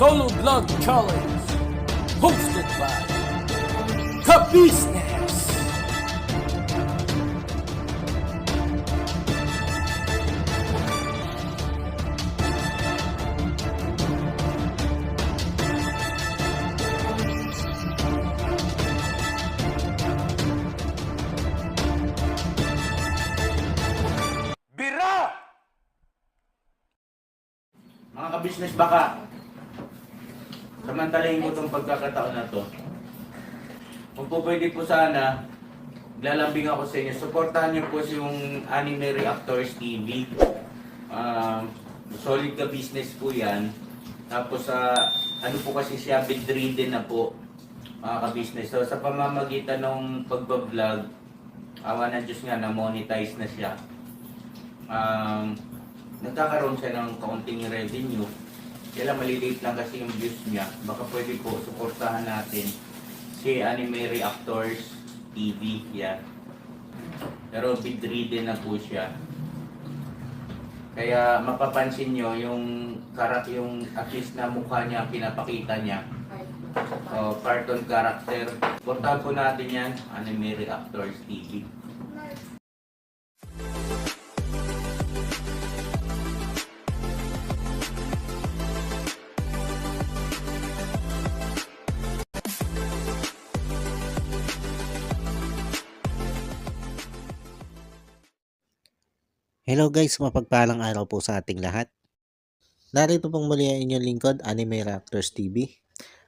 Solo Vlog Challenge, hosted by Kabisnes. Bira! Mga kabisnes, baka samantalahin ko itong pagkakataon na to. Kung po pwede po sana, lalambing ako sa inyo. Supportahan niyo po yung Anime Reactors TV. Solid ka business po yan. Tapos ano po kasi siya, bedridden na po, mga kabisnes. So sa pamamagitan ng pagbablog, awa ng Diyos nga, na-monetize na siya. Nagkakaroon siya ng kaunting revenue. Kaya lang maliliit lang kasi yung views niya. Baka pwede po suportahan natin si Anime Reactors TV. Yan. Pero bedridden na po siya. Kaya mapapansin nyo yung at least na mukha niya, pinapakita niya. Cartoon character. Suportahan po natin yan, Anime Reactors TV. Hello guys, mapagpalang araw po sa ating lahat. Narito pong muli ang inyong lingkod, Anime Reactors TV.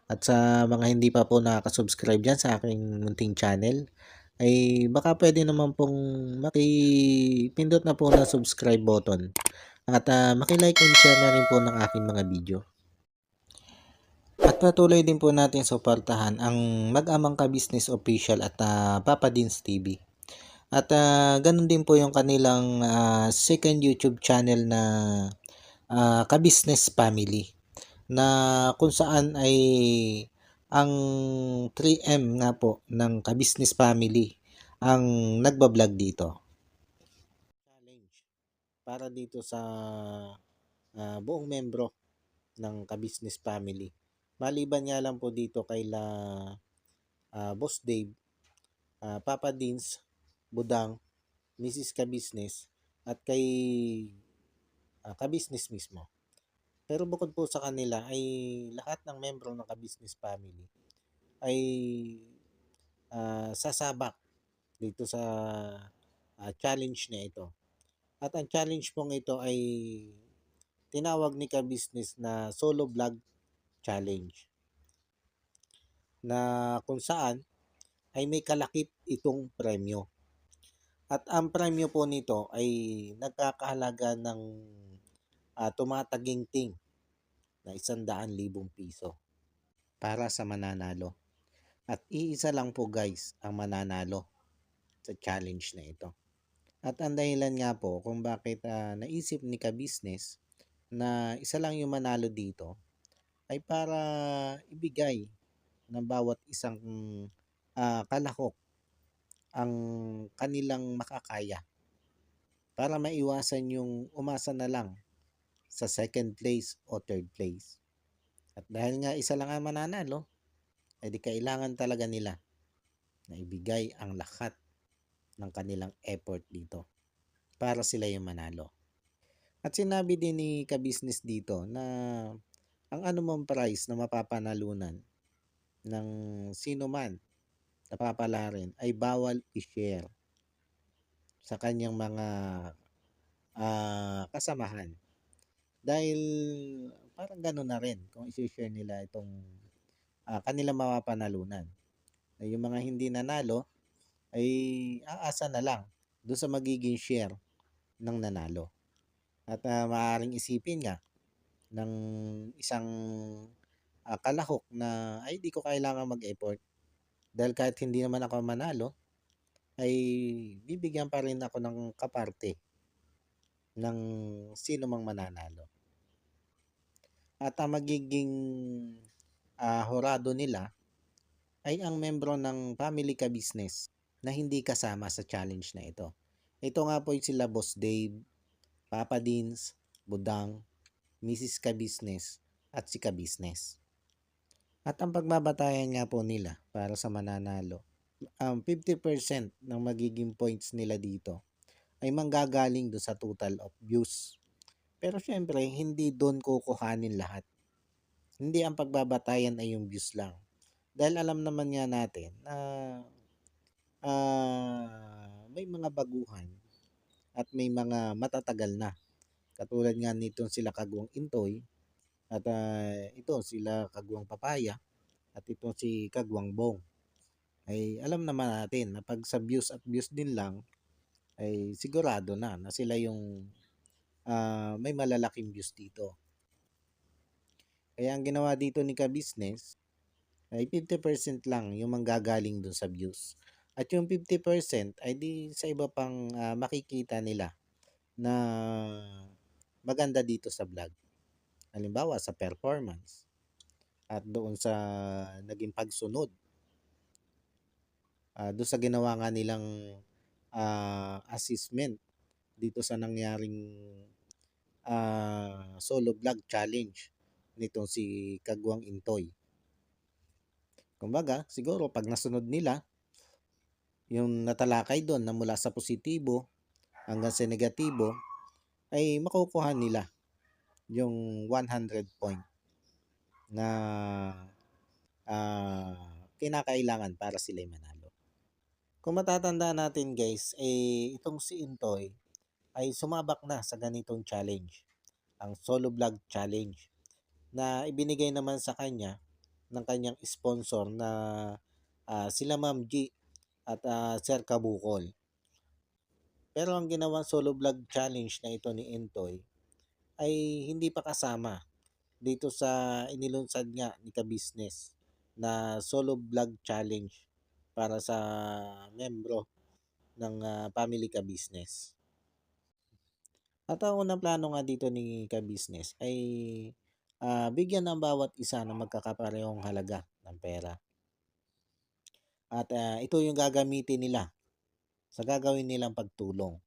At sa mga hindi pa po nakaka-subscribe dyan sa aking munting channel, ay baka pwede naman pong makipindot na po ng subscribe button. At makilike and share na rin po ng aking mga video. At patuloy din po natin suportahan ang Mag-amang Ka-Business Official at Papa Dins TV. At ganun din po yung kanilang second YouTube channel na Ka-Business Family, na kung saan ay ang 3M nga po ng Ka-Business Family ang nagbablog dito. Challenge para dito sa buong membro ng Ka-Business Family. Maliban nga lang po dito kay Boss Dave, Papa Dins, Budang, Mrs. Ka-Business, at kay Ka-Business mismo. Pero bukod po sa kanila ay lahat ng membro ng Ka-Business Family ay sasabak dito sa challenge na ito. At ang challenge pong ito ay tinawag ni Ka-Business na Solo Vlog Challenge, na kung saan ay may kalakip itong premyo. At ang premyo po nito ay nagkakahalaga ng tumataginting na 100,000 piso para sa mananalo. At iisa lang po guys ang mananalo sa challenge na ito. At ang dahilan nga po kung bakit naisip ni Ka-Business na isa lang yung manalo dito ay para ibigay ng bawat isang kalahok ang kanilang makakaya para maiwasan yung umasa na lang sa second place o third place. At dahil nga isa lang ang mananalo, edi kailangan talaga nila na ibigay ang lahat ng kanilang effort dito para sila yung manalo. At sinabi din ni Ka-Business dito na ang anumang prize na mapapanalunan ng sino man napapala rin ay bawal i-share sa kanyang mga kasamahan. Dahil parang gano'n na rin kung i-share nila itong kanilang mapapanalunan. Yung mga hindi nanalo ay aasa na lang doon sa magiging share ng nanalo. At maaaring isipin nga ng isang kalahok na ay di ko kailangan mag-effort dahil kahit hindi naman ako manalo ay bibigyan pa rin ako ng kaparte ng sino mang mananalo. At ang magiging horado nila ay ang membro ng Family Ka-Business na hindi kasama sa challenge na ito. Ito nga po sila Boss Dave, Papa Dins, Budang, Mrs. Ka-Business, at si Ka-Business. At ang pagbabatayan nga po nila para sa mananalo, 50% ng magiging points nila dito ay manggagaling do sa total of views. Pero syempre, hindi doon kukuhanin lahat. Hindi ang pagbabatayan ay yung views lang. Dahil alam naman nga natin na may mga baguhan at may mga matatagal na. Katulad nga nitong sila Kagwang Intoy at ito sila Kagwang Papaya at ito si Kagwang Bong. Ay alam naman natin na pag sa views at views din lang ay sigurado na sila yung may malalaking views dito. Kaya ang ginawa dito ni Ka-Business ay 50% lang yung manggagaling dun sa views. At yung 50% ay di sa iba pang makikita nila na maganda dito sa vlog. Halimbawa sa performance at doon sa naging pagsunod. Doon sa ginawa nga nilang assessment dito sa nangyaring solo vlog challenge nitong si Kagwang Intoy. Kumbaga, siguro pag nasunod nila, yung natalakay doon na mula sa positibo hanggang sa negatibo, ay makukuha nila yung 100 point na kinakailangan para sila manalo. Kung matatandaan natin guys, itong si Intoy ay sumabak na sa ganitong challenge, ang solo vlog challenge, na ibinigay naman sa kanya ng kanyang sponsor na sila Ma'am G at Sir Kabukol. Pero ang ginawang solo vlog challenge na ito ni Intoy ay hindi pa kasama dito sa inilunsad nga ni Ka-Business na solo vlog challenge para sa membro ng Family Ka-Business. At ang unang plano nga dito ni Ka-Business ay bigyan ng bawat isa ng magkakaparehong halaga ng pera. At ito yung gagamitin nila sa gagawin nilang pagtulong.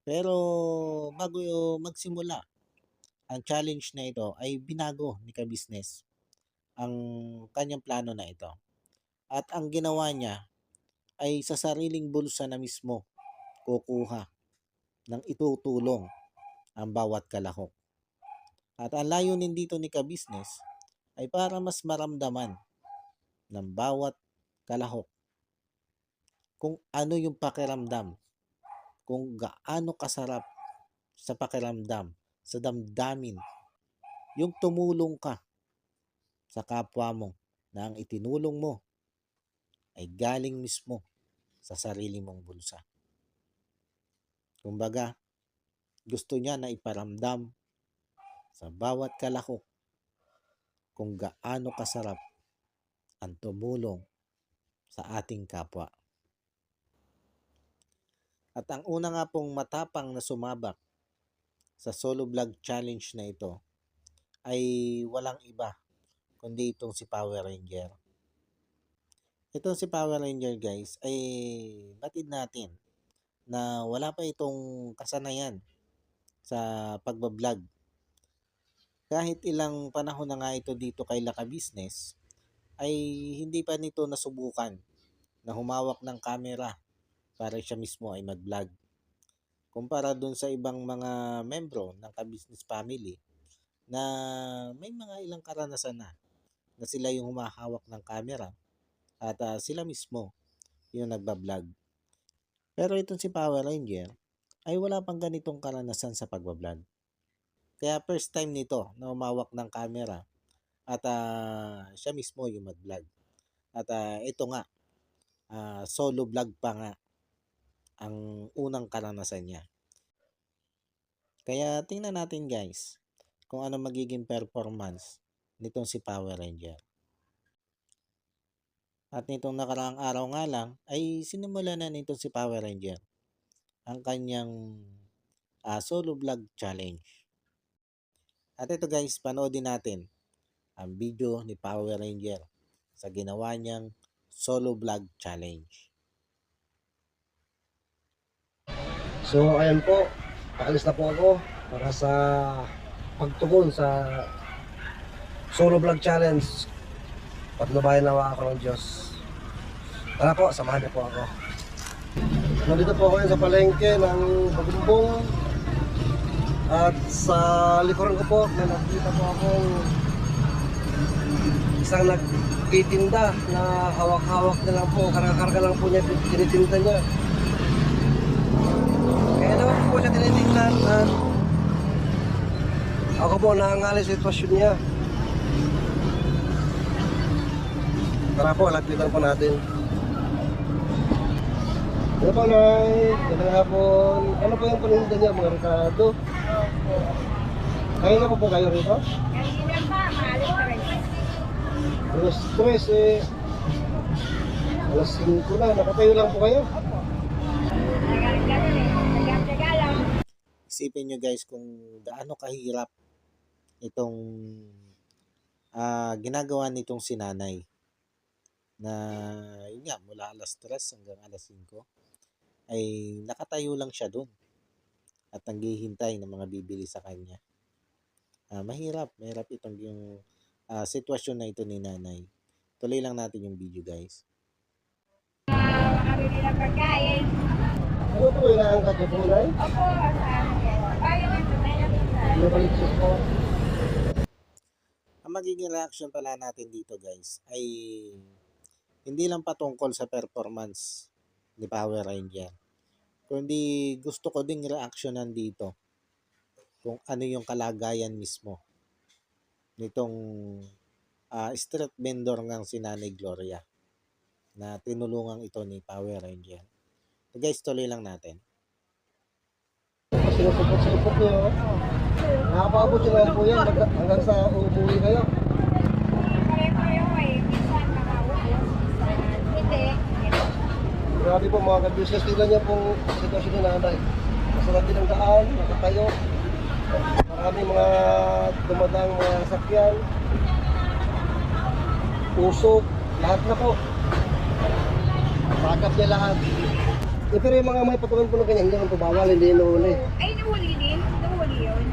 Pero bago magsimula ang challenge na ito ay binago ni Ka-Business ang kanyang plano na ito. At ang ginawa niya ay sa sariling bulsa na mismo kukuha ng itutulong ang bawat kalahok. At ang layunin dito ni Ka-Business ay para mas maramdaman ng bawat kalahok kung ano yung pakiramdam, kung gaano kasarap sa pakiramdam, sa damdamin, yung tumulong ka sa kapwa mo na ang itinulong mo ay galing mismo sa sarili mong bulsa. Kumbaga, gusto niya na iparamdam sa bawat kalahok kung gaano kasarap ang tumulong sa ating kapwa. At ang una nga pong matapang na sumabak sa solo vlog challenge na ito ay walang iba kundi itong si Power Ranger. Itong si Power Ranger guys ay batid natin na wala pa itong kasanayan sa pagbablog. Kahit ilang panahon na nga ito dito kay Ka-Business ay hindi pa nito nasubukan na humawak ng camera para siya mismo ay mag-vlog. Kumpara dun sa ibang mga membro ng Ka-Business family na may mga ilang karanasan na sila yung humahawak ng camera at sila mismo yung nagbablog. Pero itong si Power Ranger ay wala pang ganitong karanasan sa pagbablog. Kaya first time nito na humawak ng camera at siya mismo yung mag-vlog. At ito nga, solo vlog pa nga ang unang karanasan niya. Kaya tingnan natin guys kung ano magiging performance nitong si Power Ranger. At nitong nakaraang araw nga lang ay sinimula na nitong si Power Ranger ang kanyang solo vlog challenge. At ito guys, panoodin natin ang video ni Power Ranger sa ginawa niyang solo vlog challenge. So ayan po, paalis na po ako para sa pagtugon sa solo vlog challenge. Patnubayan nawa ako ng Diyos. Tara po, samahan niyo po ako. Nandito po ako ngayon sa palengke ng Bagumbong. At sa likuran ko po, may nakita po akong isang nagtitinda na hawak-hawak na lang po, karga-karga lang po niya, tinitinda niya. Kaya naman po siya tinitingnan at ako po naangali sa sitwasyon niya. Tara po, lapitan po natin. Ano po, Nay? Magandang hapon. Ano po yung paninda niya, mga rekado? Kaya na po kayo rito? Kanina pa, maalis ka rin. Alas 3 eh. Alas 5 na. Nakatayo lang po kayo. Nagaling-galing eh. Taga-taga lang. Isipin nyo guys kung gaano kahirap itong ginagawa nitong sinanay na yun nga, mula alas 3 hanggang alas 5 ay nakatayo lang siya doon at naghihintay ng mga bibili sa kanya. Mahirap itong yung sitwasyon na ito ni nanay. Tuloy lang natin yung video guys. Makabili ng pagkain. Ano po yung naangkat niyo po, Nay? Opo, ayaw ito, tayo na. Nabalik siya po. Ang magiging reaction pala natin dito guys ay hindi lang patungkol sa performance ni Power Ranger, kundi gusto ko ding reaksyonan dito kung ano yung kalagayan mismo nitong street vendor ng si Nanay Gloria na tinulungan ito ni Power Ranger. So guys, tuloy lang natin. Sinusupot-supot niyo. Nakakaabot yun lang po yan hanggang sa uuwi kayo. Pare-pareho eh. Minsan makauwi, minsan hindi. Grabe po mga ka-business, tingnan niyo pong sitwasyon ni nanay. Masarap din ang daan, nakatayo. Marami mga dumadang mga sakyan. Usok, lahat na po. Pakap niya lahat. Pero yung mga may patungan po na ganyan, hindi naman po bawal, hindi inuuli. Ay, nahuli din. Nahuli yun.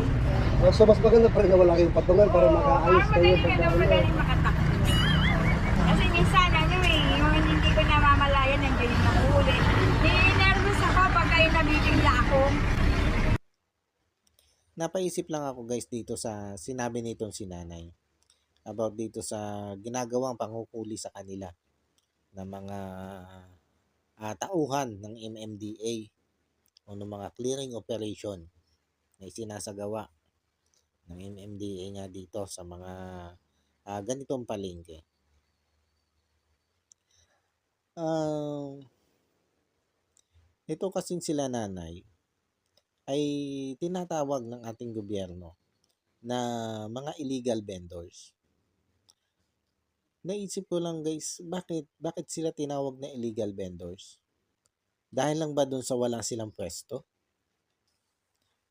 So mas maganda pa rin na wala kayong patungan para makaalis kayo. Madali ka daw, madaling makatakbo. Kasi minsan, ano eh, yung hindi ko namamalayan, nandiyan yung nahuli. Ninervous ako pagka yung nabibigla ako. Napaisip lang ako guys dito sa sinabi nitong si nanay about dito sa ginagawang panghukuli sa kanila ng mga tauhan ng MMDA o ng mga clearing operation na sinasagawa ng MMDA nga dito sa mga ganitong palengke. Ito kasing sila nanay ay tinatawag ng ating gobyerno na mga illegal vendors. Naisip ko lang guys, bakit sila tinawag na illegal vendors? Dahil lang ba dun sa wala silang pwesto?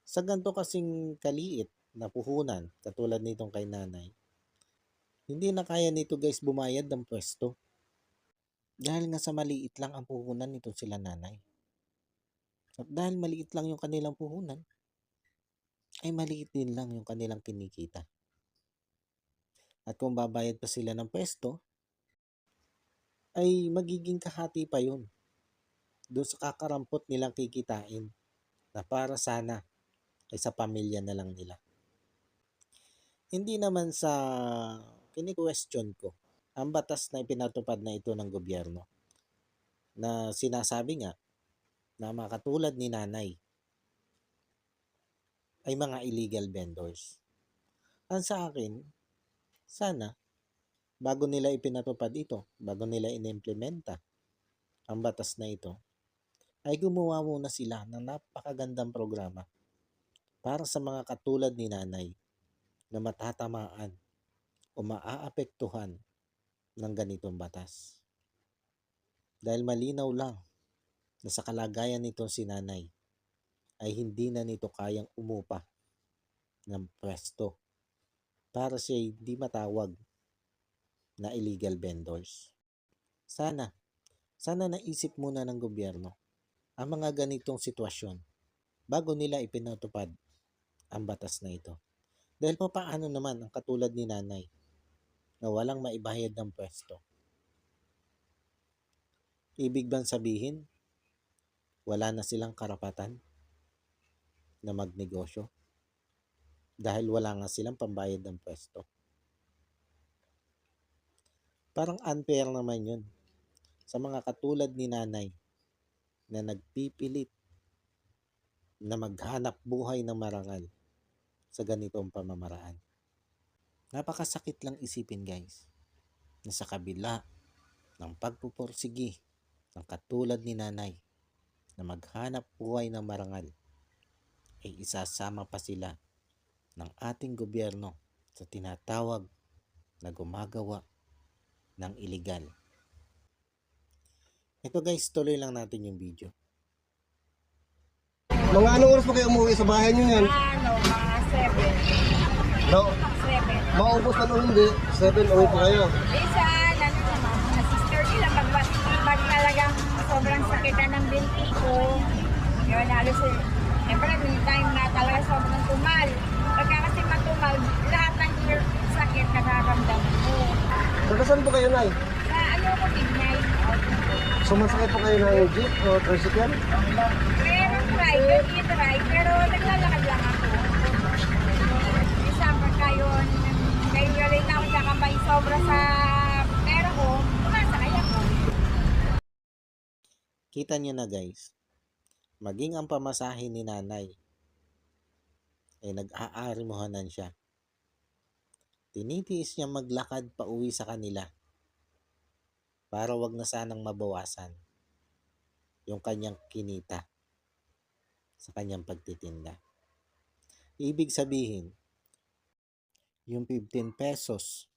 Sa ganito kasing kaliit na puhunan, katulad nitong kay nanay, hindi na kaya nito guys bumayad ng pwesto. Dahil nga sa maliit lang ang puhunan nitong sila nanay. At dahil maliit lang yung kanilang puhunan, ay maliit din lang yung kanilang kinikita. At kung babayad pa sila ng pwesto, ay magiging kahati pa yun doon sa kakarampot nilang kikitain na para sana ay sa pamilya na lang nila. Hindi naman sa kini-question ko ang batas na ipinatupad na ito ng gobyerno na sinasabi nga na mga katulad ni nanay ay mga illegal vendors. Ang sa akin, sana bago nila ipinatupad ito, bago nila inimplementa ang batas na ito, ay gumawa muna sila ng napakagandang programa para sa mga katulad ni nanay na matatamaan o maaapektuhan ng ganitong batas. Dahil malinaw lang na sa kalagayan nitong si nanay ay hindi na nito kayang umupa ng pwesto para siya hindi matawag na illegal vendors. Sana naisip muna ng gobyerno ang mga ganitong sitwasyon bago nila ipinatupad ang batas na ito. Dahil paano naman ang katulad ni nanay na walang maibayad ng pwesto? Ibig bang sabihin, wala na silang karapatan na magnegosyo dahil wala nga silang pambayad ng pwesto? Parang unfair naman yun sa mga katulad ni nanay na nagpipilit na maghanap buhay ng marangal sa ganitong pamamaraan. Napakasakit lang isipin guys, na sa kabila ng pagpupursigi ng katulad ni nanay na maghanap buhay ng marangal, ay isasama pa sila ng ating gobyerno sa tinatawag na gumagawa ng illegal. Ito guys, tuloy lang natin yung video. Mga anong oras pa kayo umuwi sa bahay niyo yan? Mga 7. No, 7. maubos pa nung hindi. 7 uwi pa kayo. Isa, mga sister nila, pag talagang sobrang sakitan ng binti ko, yun, halos siyempre, may time na talaga sobrang tumal. Pagka kasi matumal, lahat ng sakit nararamdaman ko. Saan po kayo, Nay? Sa ano ko, Tignay. Sumasakay po kayo ng jeep o tricycle? Meron private, e-drive, pero naglalakad lang ako. Isa pagka yun, ngayon galing na ako kakabay sobra sa pera ko, sumasakay ako. Kita nyo na guys, maging ang pamasahe ni nanay ay nag-aarimuhanan siya. Tinitiis niya maglakad pa uwi sa kanila para wag na sanang mabawasan yung kanyang kinita sa kanyang pagtitinda. Ibig sabihin, yung 15 pesos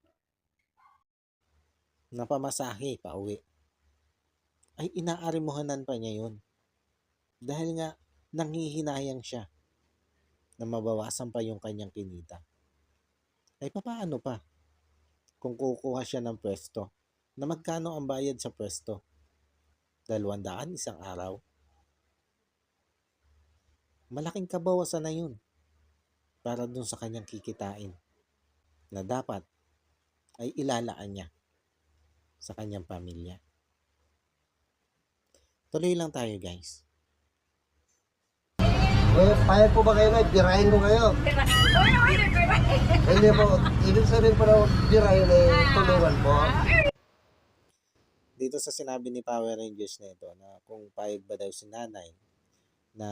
na pamasahe pa uwi ay inaarimuhanan pa niya yun. Dahil nga nanghihinayang siya na mabawasan pa yung kanyang kinita. Ay papaano pa kung kukuha siya ng pwesto na magkano ang bayad sa pwesto? 200 isang araw. Malaking kabawasan na yun para dun sa kanyang kikitain na dapat ay ilalaan niya sa kanyang pamilya. Tuloy lang tayo guys. Payag po ba kayo, Nay? Birahin ko kayo. Hindi po, ibig sabihin po na birahin ay tulungan po. Dito sa sinabi ni Power Rangers na ito na kung payag ba daw si nanay na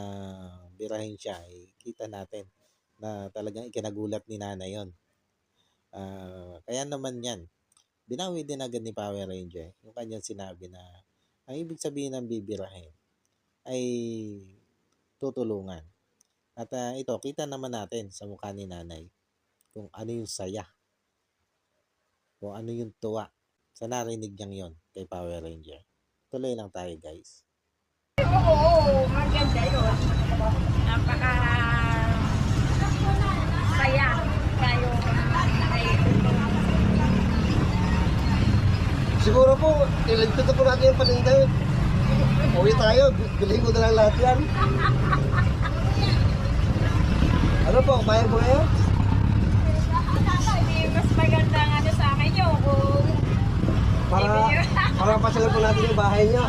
birahin siya, kita natin na talagang ikinagulat ni nanay yon. Kaya naman yan, binawi din agad ni Power Ranger yung kanyang sinabi na ang ibig sabihin ng bibirahin ay tutulungan. At ito, kita naman natin sa mukha ni nanay kung ano yung saya, kung ano yung tuwa sa narinig niyang yon kay Power Ranger. Tuloy lang tayo guys. Oo, maganda yun. Napaka saya tayo ay Siguro po, iligpit na po natin yung paninda. Uwi tayo, bilhin ko na lang lahat yan. Ano po, bayad po kayo? hindi mas maganda ang ano sa akin yun kung Para pasyalan po natin yung bahay niyo.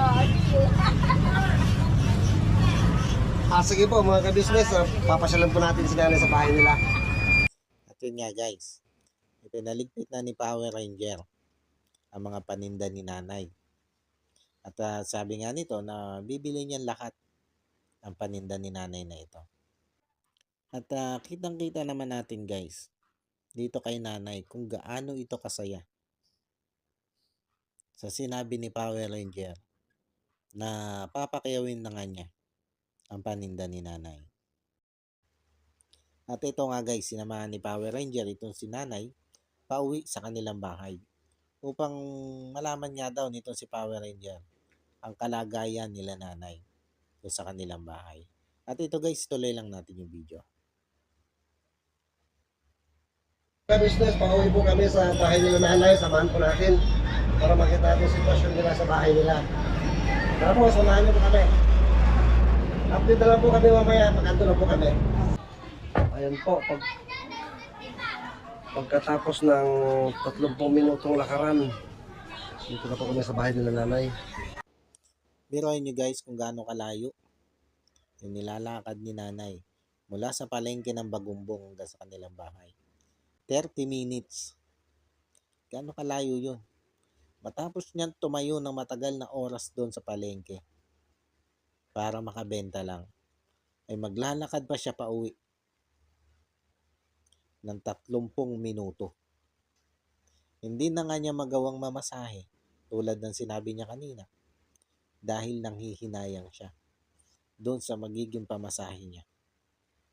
Sige po mga ka-business, papasyalan po natin si nanay sa bahay nila. At yun nga guys, ito naligpit na ni Power Ranger ang mga paninda ni nanay. At sabi nga nito na bibili niyan lahat ang paninda ni nanay na ito. At kitang-kita naman natin guys, dito kay nanay kung gaano ito kasaya sa sinabi ni Power Ranger na papakiyawin na nga niya ang paninda ni nanay. At ito nga guys, sinamahan ni Power Ranger itong si nanay pauwi sa kanilang bahay upang malaman nga daw nitong si Power Ranger ang kalagayan nila nanay sa kanilang bahay. At ito guys, tuloy lang natin yung video. Ka-business, pauwi po kami sa bahay nila nanay, samahan po natin para makita natin yung sitwasyon nila sa bahay nila. Tara po, samahan niyo po kami. Update na lang po kami mamaya, pag-anto na po kami. Ayan po, pag Pagkatapos ng 30 minutong lakaran, dito na po kami sa bahay nila nanay. Biruin nyo guys kung gaano kalayo yung nilalakad ni nanay mula sa palengke ng Bagumbong hanggang sa kanilang bahay. 30 minutes. Gaano kalayo yun? Matapos niyan tumayo ng matagal na oras doon sa palengke para makabenta lang, ay maglalakad pa siya pa uwi ng 30 minuto. Hindi na nga niya magawang mamasahe tulad ng sinabi niya kanina dahil nanghihinayang siya doon sa magiging pamasahe niya.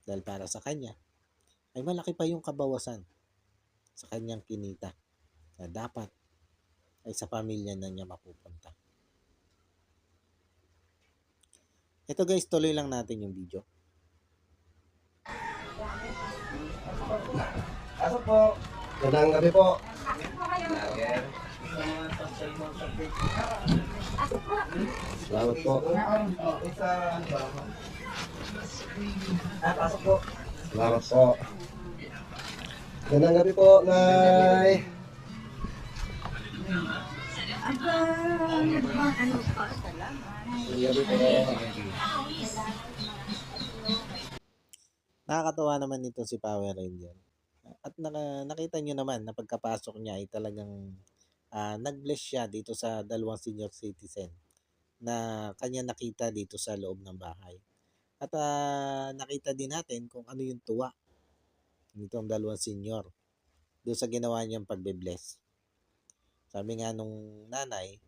Dahil para sa kanya ay malaki pa yung kabawasan sa kanyang kinita na dapat ay sa pamilya na niya mapupunta. Ito guys, tuloy lang natin yung video. Pasok po. Magandang gabi po. Salamat po. Pasok po. Salamat po. Magandang gabi po, Nay. Magandang gabi po. Nakakatawa naman nito si Power Ranger. At nakita nyo naman na pagkapasok niya ay talagang nag-bless siya dito sa dalawang senior citizen na kanya nakita dito sa loob ng bahay. At nakita din natin kung ano yung tuwa nitong dalawang senior doon sa ginawa niyang pagbe-bless. Sabi nga nung nanay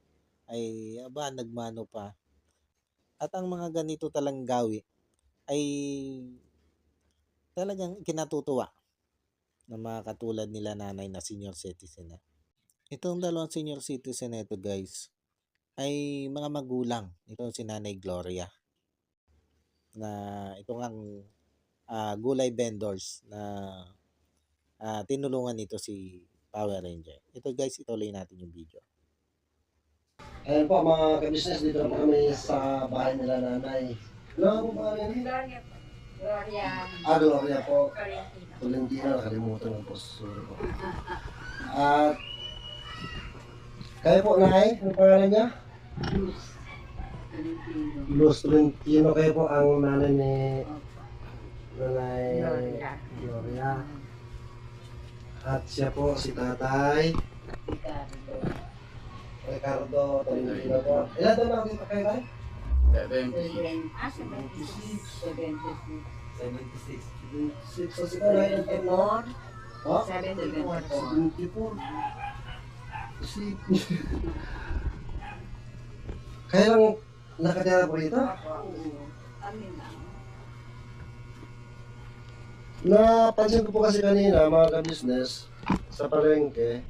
ay aba nagmano pa. At ang mga ganito talang gawi ay talagang kinatutuwa ng mga katulad nila nanay na senior citizen na. Itong dalawang senior citizen na ito guys ay mga magulang. Ito si Nanay Gloria na ito ngang gulay vendors na tinulungan nito si Power Ranger. Ito guys, ituloy natin yung video. Ayan po mga ka-business, dito na po kami sa bahay nila nanay. Ano po ba rin? Gloria po. Gloria Gloria po. Tolentino. Tolentino, nakalimutan ng po. Sorry po. At kayo po, Nay, ano pangalan niya? Luz Tolentino. Kayo po ang nanay ni Nanay Gloria. At siya po si Tatay Ricardo Tolentino po. Ilan taon na ako dito kayo, Tay? 76. So si Tatay ilan taon na? Oh? 74. Isip. Kaya lang nakatira po rito? Napansin ko po kasi kanina mga ka-business sa palengke,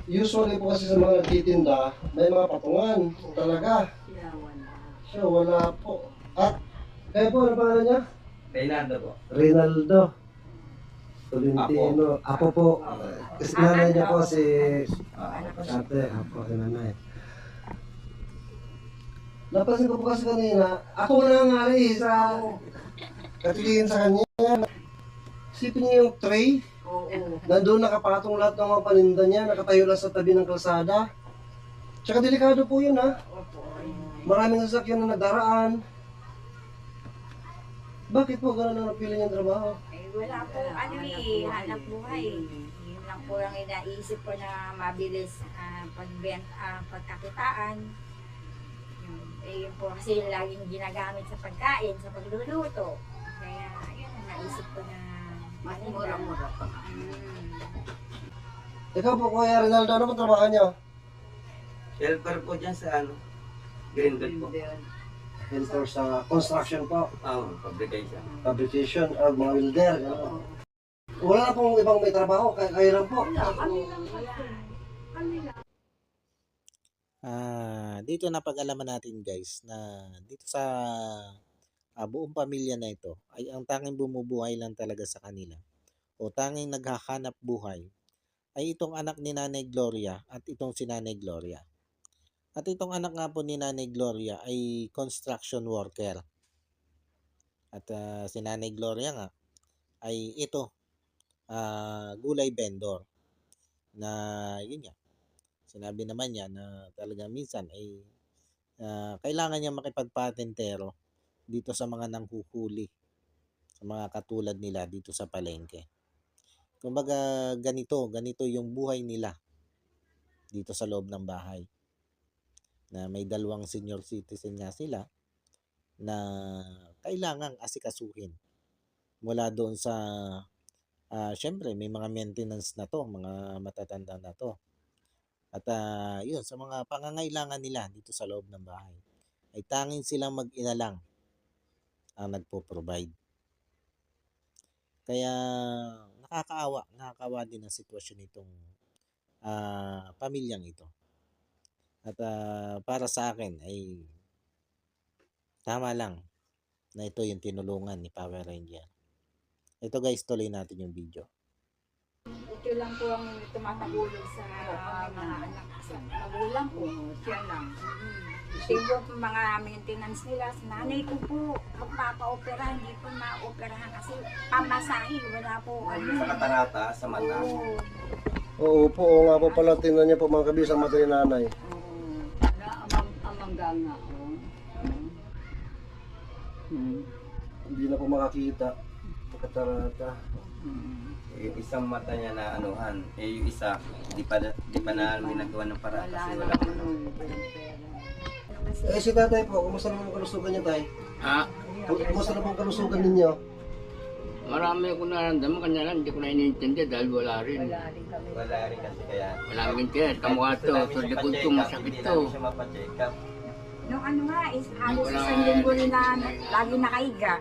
usually po kasi sa mga nagtitinda, may mga patungan talaga. Siya wala po. At kaya po, ano pangalan niya? Reynaldo po. Reynaldo Tolentino. Apo po. Kasi nanay niya po si ate. Apo, si nanay. Napansin ko po kasi kanina, ako na nga rin sa katigin sa kanya. Isipin niyo yung tray. Nandun nakapatong lahat ng mga paninda niya, nakatayo lang sa tabi ng kalsada. Tsaka delikado po yun ha. Maraming sasakyan na nadaraan. Bakit po gano'n ang napili niyang trabaho? Wala po, hanap buhay. Yun lang po ang inaisip ko na mabilis pagkakitaan. Yun po kasi laging ginagamit sa pagkain, sa pagluluto. Kaya yun ang naisip ko na mas mura-mura pa. Ikaw po, Kuya Rinaldo, ano po trabaho niyo? Helper po dyan sa Greenbelt po. Helper sa construction po, Fabrication. fabrication, mga welder. Gano'n. Wala na pong ibang may trabaho, kayo lang po. Dito napag-alaman natin guys na dito sa buong pamilya na ito ay ang tanging bumubuhay lang talaga sa kanila o tanging naghahanap buhay ay itong anak ni Nanay Gloria at itong si Nanay Gloria. At itong anak nga po ni Nanay Gloria ay construction worker. At si Nanay Gloria nga ay ito gulay vendor na yun nga, sinabi naman niya na talaga minsan ay kailangan niya makipagpatentero dito sa mga nanghuhuli, sa mga katulad nila dito sa palengke. Kumbaga ganito yung buhay nila dito sa loob ng bahay. Na may dalawang senior citizen nga sila na kailangang asikasuhin. Mula doon sa, syempre may mga maintenance na to, mga matatanda na to. At yun, sa mga pangangailangan nila dito sa loob ng bahay, ay tanging silang mag-ina lang ang nagpo-provide. Kaya nakakaawa din ang sitwasyon nitong pamilyang ito. At para sa akin ay tama lang na ito yung tinulungan ni Power Ranger. Ito guys, tuloy natin yung video. Ito lang po ang tumatagulog sa mga anak sa magulang ko. Siya lang. Ito po mga maintenance nila. Sa nanay ko po, magpapa-opera, hindi po ma-operahan kasi pamasahe, wala po. Sa katarata, sa mata. Oo po, oo nga po pala, tingnan niya po mga kabisang mata ni nanay. Amangga nga. Hindi na po makakita. Katarata. Yung isang mata niya na anuhan, yung isa, di pa na nagawa ng paraan kasi wala pa Eh si tatay po, kumusta naman ang kalusugan niya tay? Ha? Kumusta naman ang kalusugan ninyo? Marami ako nararamdaman, kanya lang hindi ko na iniintindi dahil wala rin. Wala rin kasi kaya. Wala rin kaya, kamukha to, sa likod ko, masakit to. Hindi siya mapacheck up. Nung ano nga, halos isang linggo rin na lagi nakaiga.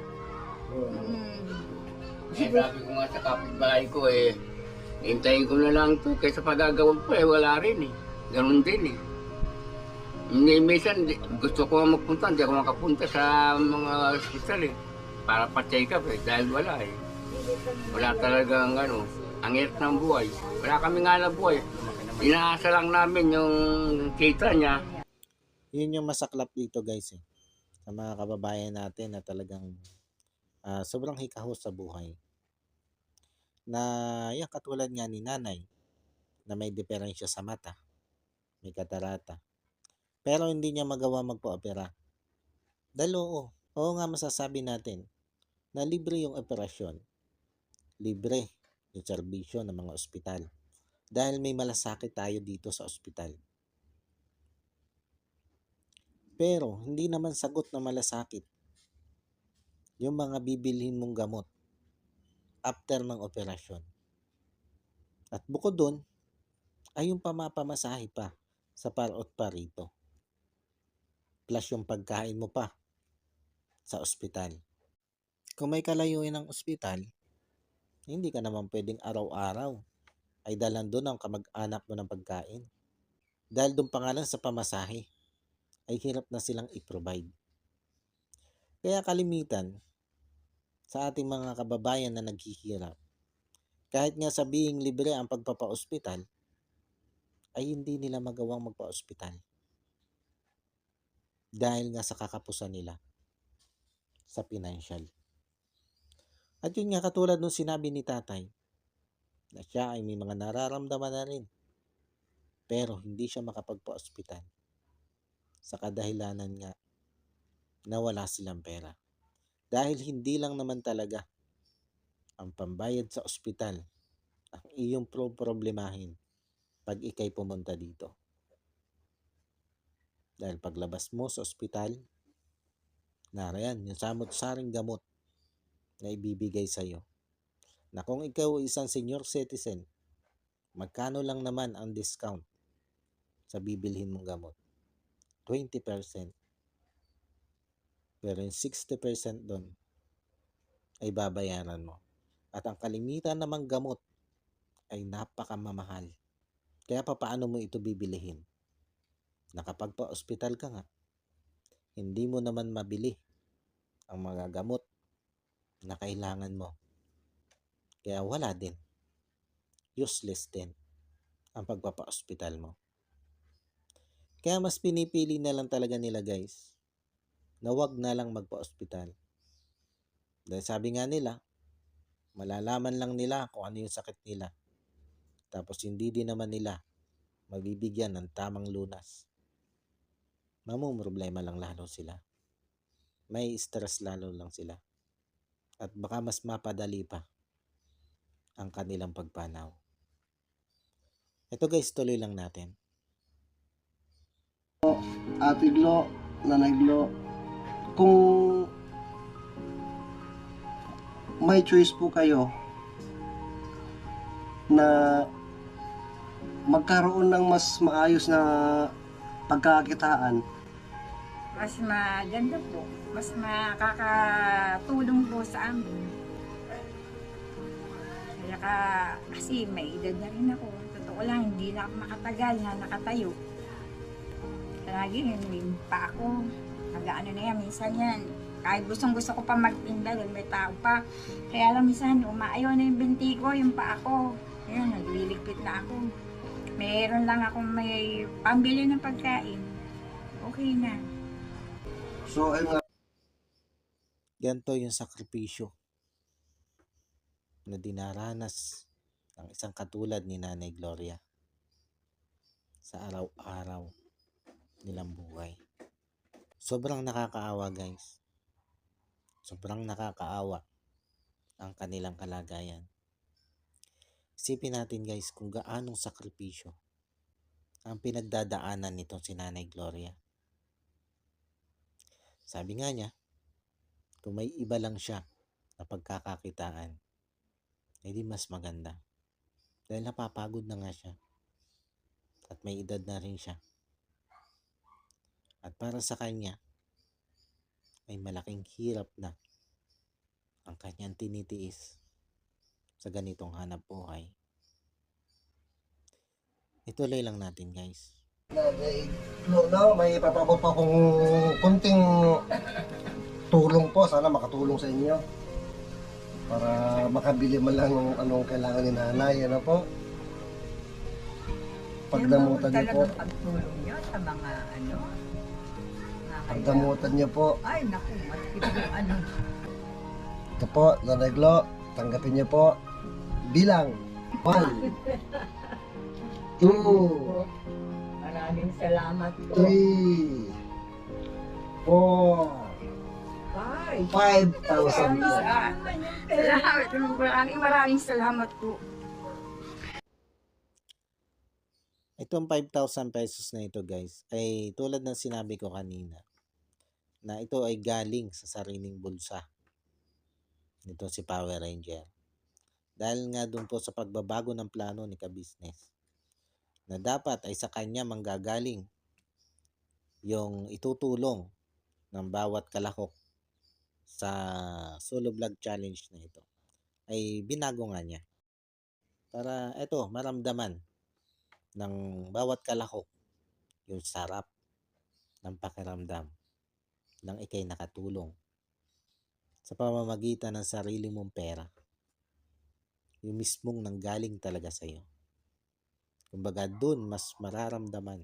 Eh, sabi ko nga sa kapitbahay ko hintayin ko na lang to kaysa pagagawin ko wala rin Ganun din Hindi, minsan gusto ko nga magpunta, hindi ako makapunta sa mga hospital para pa-check up dahil wala Wala talagang ang hirap ng buhay. Wala kami nga na buhay. Inaasa lang namin yung kita niya. Yun yung masaklap dito guys sa mga kababayan natin na talagang sobrang hikahos sa buhay. Na yan, katulad nga ni nanay na may diferensya sa mata, may katarata. Pero hindi niya magawa magpa-opera. Dahil oo nga masasabi natin na libre yung operasyon. Libre yung serbisyo ng mga ospital. Dahil may malasakit tayo dito sa ospital. Pero hindi naman sagot na malasakit yung mga bibilhin mong gamot after ng operasyon. At bukod doon, ay yung pamapamasahe pa sa parot pa rito. Plus yung pagkain mo pa sa ospital. Kung may kalayuin ng ospital, hindi ka naman pwedeng araw-araw ay dalan doon ang kamag-anak mo ng pagkain. Dahil doon pa nga lang sa pamasahe, ay hirap na silang i-provide. Kaya kalimitan, sa ating mga kababayan na naghihirap, kahit nga sabihing libre ang pagpapa-ospital, ay hindi nila magawang magpa-ospital. Dahil nga sa kakapusan nila sa financial. At yun nga katulad nung sinabi ni tatay, na siya ay may mga nararamdaman na rin, pero hindi siya makapagpa-ospital. Sa kadahilanan nga na wala silang pera. Dahil hindi lang naman talaga ang pambayad sa ospital ang iyong problemahin pag ikay pumunta dito. Dahil paglabas mo sa ospital, narayan yung samot-saring gamot na ibibigay sa iyo. Na kung ikaw isang senior citizen, magkano lang naman ang discount sa bibilhin mong gamot? 20%. Pero yung 60% doon ay babayaran mo. At ang kalimitan namang gamot ay napakamamahal. Kaya paano mo ito bibilihin? Nakapagpa-ospital ka nga, hindi mo naman mabili ang mga gamot na kailangan mo. Kaya wala din. Useless din ang pagpapa-ospital mo. Kaya mas pinipili na lang talaga nila guys na wag na lang magpa-ospital. Dahil sabi nga nila, Malalaman lang nila kung ano yung sakit nila. Tapos hindi din naman nila mabibigyan ng tamang lunas. Mamumroblema lang lalo sila. May stress lalo lang sila. At baka mas mapadali pa ang kanilang pagpanaw. Ito guys, tuloy lang natin. Ate Glo, Nanay Glo, kung may choice po kayo na magkaroon ng mas maayos na pagkakakitaan, Mas maganda po. Mas makakatulong po sa amin. Kaya kasi may edad na rin ako. Totoo lang, hindi na ako makatagal na nakatayo. Lagi yun, yung pa ako. Nag-ano na yan, minsan yan. Kahit gusto ko pa magtinda, dahil may tao pa. Kaya lang minsan, umaayaw na yung binti ko, yung pa ako. Ayun, nagliligpit na ako. Meron lang ako may pambili ng pagkain. Okay na. so ayun nga, Ganito yung sakripisyo na dinaranas ng isang katulad ni Nanay Gloria sa araw-araw nilang buhay. Sobrang nakakaawa guys. Sobrang nakakaawa ang kanilang kalagayan. Isipin natin guys kung gaanong sakripisyo ang pinagdadaanan nitong si Nanay Gloria. Sabi nga niya, kung may iba lang siya na pagkakakitaan, edi mas maganda. Dahil napapagod na nga siya. At may edad na rin siya. At para sa kanya, ay malaking hirap na ang kanyang tinitiis sa ganitong hanap buhay. Ituloy lang natin guys. Nanay Glo, no, may papabot pa akong kunting tulong po. Sana makatulong sa inyo para makabili man lang ng anong kailangan ni nanay. Ano po? Pagdamutan niyo po. Pagtulong nyo sa mga Pagdamutan niyo po. ay naku, maski po ano. Ito po, Nanay Glo, tanggapin niyo po bilang 1, 2, Maraming salamat po. 3, 4, Bye. 5,000 po. Maraming salamat po. Itong 5,000 pesos na ito guys, ay tulad ng sinabi ko kanina, na ito ay galing sa sariling bulsa nito si Power Ranger. Dahil nga dun po sa pagbabago ng plano ni Ka-Business, na dapat ay sa kanya manggagaling yung itutulong ng bawat kalahok sa solo vlog challenge na ito, ay binago nga niya. Para ito, maramdaman ng bawat kalahok yung sarap ng pakiramdam ng ikay nakatulong sa pamamagitan ng sarili mong pera. Yung mismong nanggaling talaga sa iyo. Kumbaga dun mas mararamdaman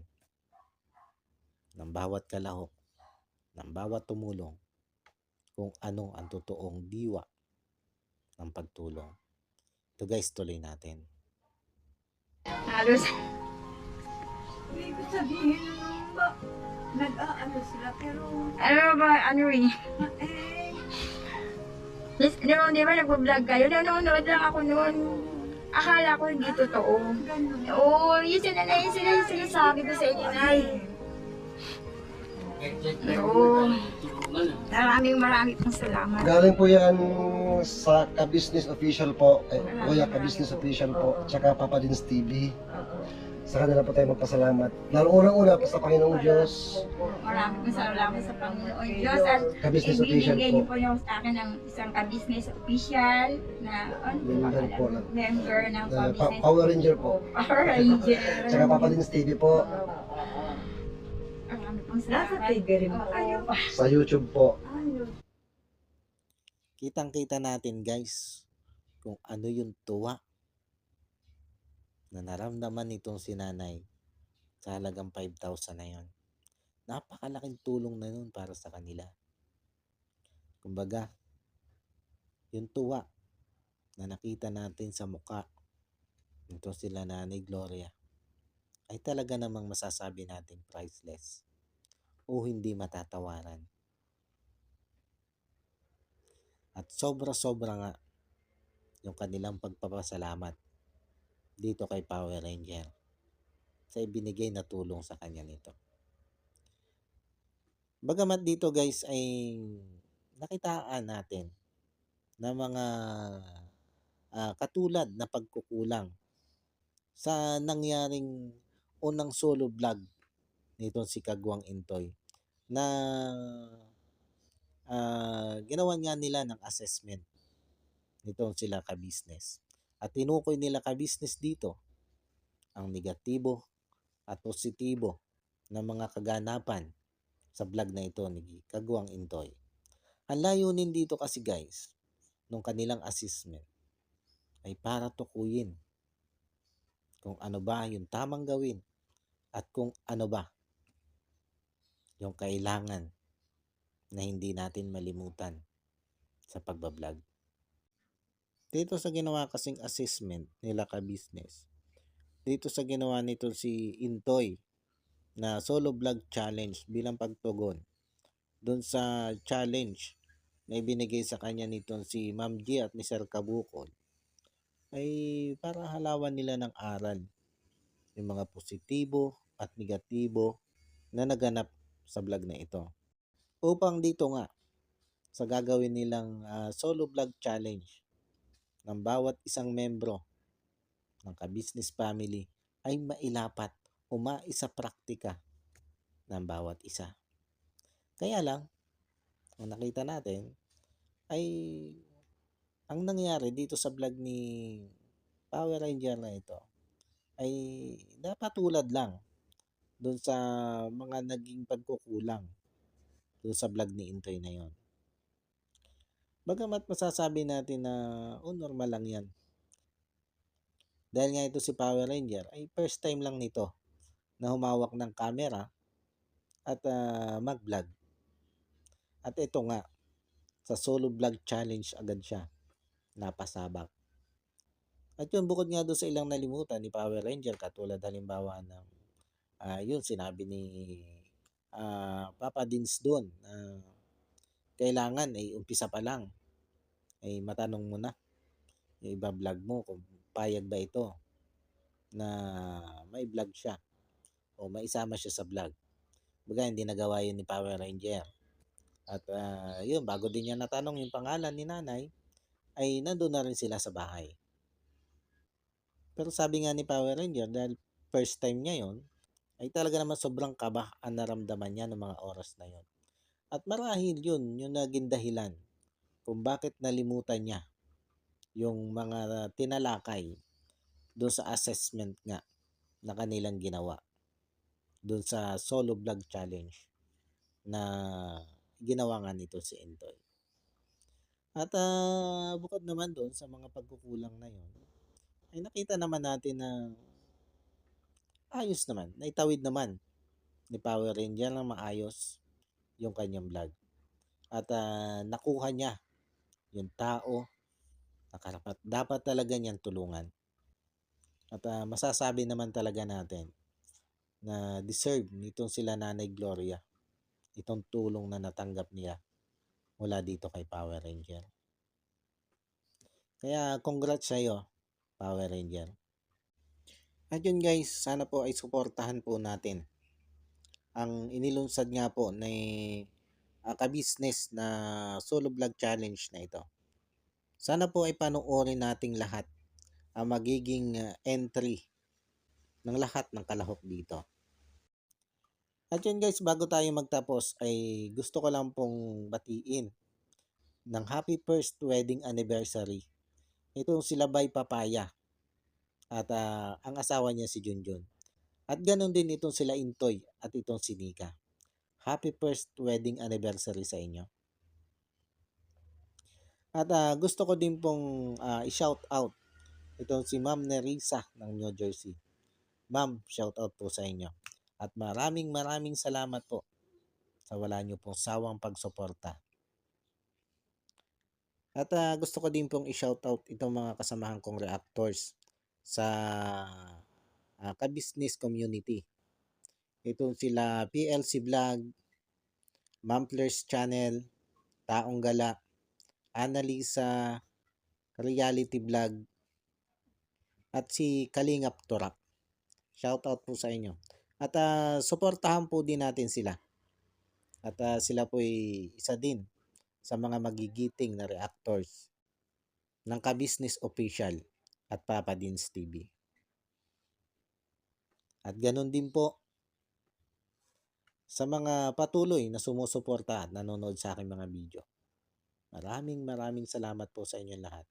ng bawat kalahok, ng bawat tumulong, kung ano ang totoong diwa ng pagtulong. Ito guys, tuloy natin. Halos, Ibig sabihin ba, nag-aano sila pero ano eh. Noon, di ba nag-vlog kayo? Nanonood lang ako noon. Akala ko hindi totoo. ganun. Oo, yun sinasabi ko sa inyo, Nay. Oo. Maraming pong salamat. Galing po yan sa Ka-Business Official po, Kuya Ka-Business Official po, tsaka Papa Dins TV. Sa kanila po tayo magpasalamat. Lalo unang-una po sa Panginoong Diyos. Maraming pong salamat sa Panginoon Diyos at Ka-Business Official ibibigay po. niyo po yung sa akin ng isang Ka-Business Official na Member po ng member ng Ka-Business Power Ranger po. Power Ranger. Tsaka Papa Dins TV po, Maraming pong Nasa salamat. TV rin ba kayo? sa YouTube po. Kitang-kita natin guys kung ano yung tuwa na naramdaman nitong si nanay sa halagang 5,000 na yon. Napakalaking tulong na yun para sa kanila. Kumbaga, yung tuwa na nakita natin sa muka nito sila Nanay Gloria ay talaga namang masasabi natin priceless o hindi matatawaran. At sobra-sobra nga yung kanilang pagpapasalamat dito kay Power Ranger sa ibinigay na tulong sa kanya nito. Bagamat dito guys ay nakitaan natin na mga katulad na pagkukulang sa nangyaring unang solo vlog nitong si Kagwang Intoy na ginawan nga nila ng assessment nitong sila ka-business. At tinukoy nila ka-business dito ang negatibo at positibo na mga kaganapan sa vlog na ito ni Kagwang Intoy. Ang layunin dito kasi guys, nung kanilang assessment ay para tukuyin kung ano ba yung tamang gawin at kung ano ba yung kailangan na hindi natin malimutan sa pagbablog. Dito sa ginawa kasing assessment nila ka-business, dito sa ginawa nito si Intoy na solo vlog challenge bilang pagtugon doon sa challenge na ibinigay sa kanya nitong si Ma'am G at ni Sir Kabukol, ay para halawan nila ng aral yung mga positibo at negatibo na naganap sa vlog na ito. Upang dito nga sa gagawin nilang solo vlog challenge ng bawat isang membro ng ka-business family ay mailapat o maisa praktika ng bawat isa. Kaya lang, kung nakita natin, ay ang nangyari dito sa vlog ni Power Ranger na ito ay napatulad lang doon sa mga naging pagkukulang doon sa vlog ni Intoy na yon. Bagamat masasabi natin na normal lang yan. Dahil nga ito si Power Ranger ay first time lang nito na humawak ng camera at mag-vlog. At ito nga, sa solo vlog challenge agad siya napasabak. At yun, bukod nga doon sa ilang nalimutan ni Power Ranger, katulad halimbawa ng yun sinabi ni Papa Dins doon, kailangan ay umpisa pa lang ay matanong mo na yung iba vlog mo kung payag ba ito na may vlog siya o maisama siya sa vlog. Baga hindi nagawa yun ni Power Ranger. At yun, bago din niya natanong yung pangalan ni nanay, ay nandun na rin sila sa bahay. Pero sabi nga ni Power Ranger, dahil first time niya yun, ay talaga naman sobrang kaba ang naramdaman niya ng mga oras na yun. At marahil yun yung naging dahilan kung bakit nalimutan niya yung mga tinalakay doon sa assessment nga na kanilang ginawa doon sa solo vlog challenge na ginawa nga nito si Intoy. At bukod naman doon sa mga pagkukulang na yun, ay nakita naman natin na ayos naman, naitawid naman ni Power Ranger ng maayos yung kanyang vlog. At nakuha niya yung tao na karapat dapat talaga niyang tulungan. At masasabi naman talaga natin na deserve nitong sila Nanay Gloria itong tulong na natanggap niya mula dito kay Power Ranger. Kaya congrats sa iyo, Power Ranger. At yun guys, sana po ay suportahan po natin ang inilunsad nga po ni ka-business na solo vlog challenge na ito. Sana po ay panoorin nating lahat ang magiging entry ng lahat ng kalahok dito. At yun guys, bago tayo magtapos ay gusto ko lang pong batiin ng happy first wedding anniversary itong sila Bay Papaya at ang asawa niya si Junjun. At ganun din itong sila Intoy at itong si Nika. Happy first wedding anniversary sa inyo. At gusto ko din pong i-shout out itong si Ma'am Nerissa ng New Jersey. Ma'am, shout out po sa inyo. At maraming salamat po sa wala niyo pong sawang pagsuporta At gusto ko din pong i-shoutout itong mga kasamahan kong reactors sa ka-business community. Ito sila PLC Vlog, Mamplers Channel, Taong Gala, Annalisa, Reality Vlog, at si Kalingap Turak. Shoutout po sa inyo. At suportahan po din natin sila. At sila po ay isa din sa mga magigiting na reactors ng Ka-Business Official at Papa Dins TV. At ganun din po sa mga patuloy na sumusuporta at nanonood sa aking mga video. Maraming salamat po sa inyong lahat.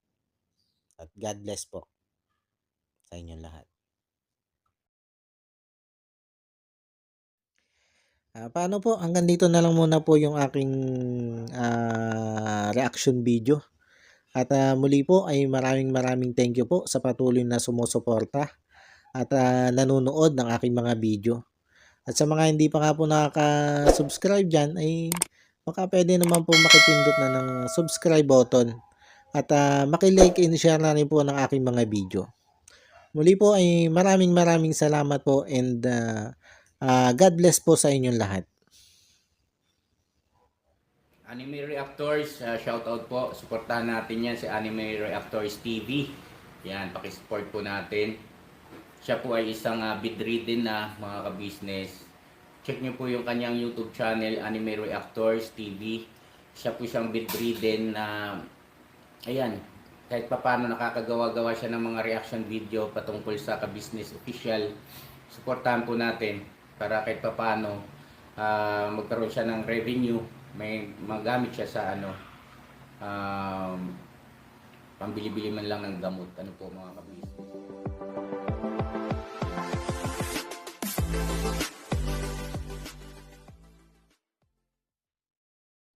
At God bless po sa inyong lahat. Paano po? Hanggang dito na lang muna po yung aking reaction video. At muli po ay maraming thank you po sa patuloy na sumusuporta at nanonood ng aking mga video. At sa mga hindi pa nga po nakaka-subscribe dyan ay baka pwede naman po makipindot na ng subscribe button at makilike and share na rin po ng aking mga video. Muli po ay maraming salamat po and God bless po sa inyong lahat. Anime Reactors, shoutout po. Suportahan natin yan si Anime Reactors TV. Yan, pakisupport po natin. Siya po ay isang bidridden na mga ka-business. Check nyo po yung kanyang YouTube channel, Anime Reactors TV. Siya po siyang bidridden na, ayan, kahit paano nakakagawa-gawa siya ng mga reaction video patungkol sa ka-business official. Suportahan po natin para kahit paano magkaroon siya ng revenue. May magamit siya sa pambili-bili man lang ng gamot. Ano po mga kabis.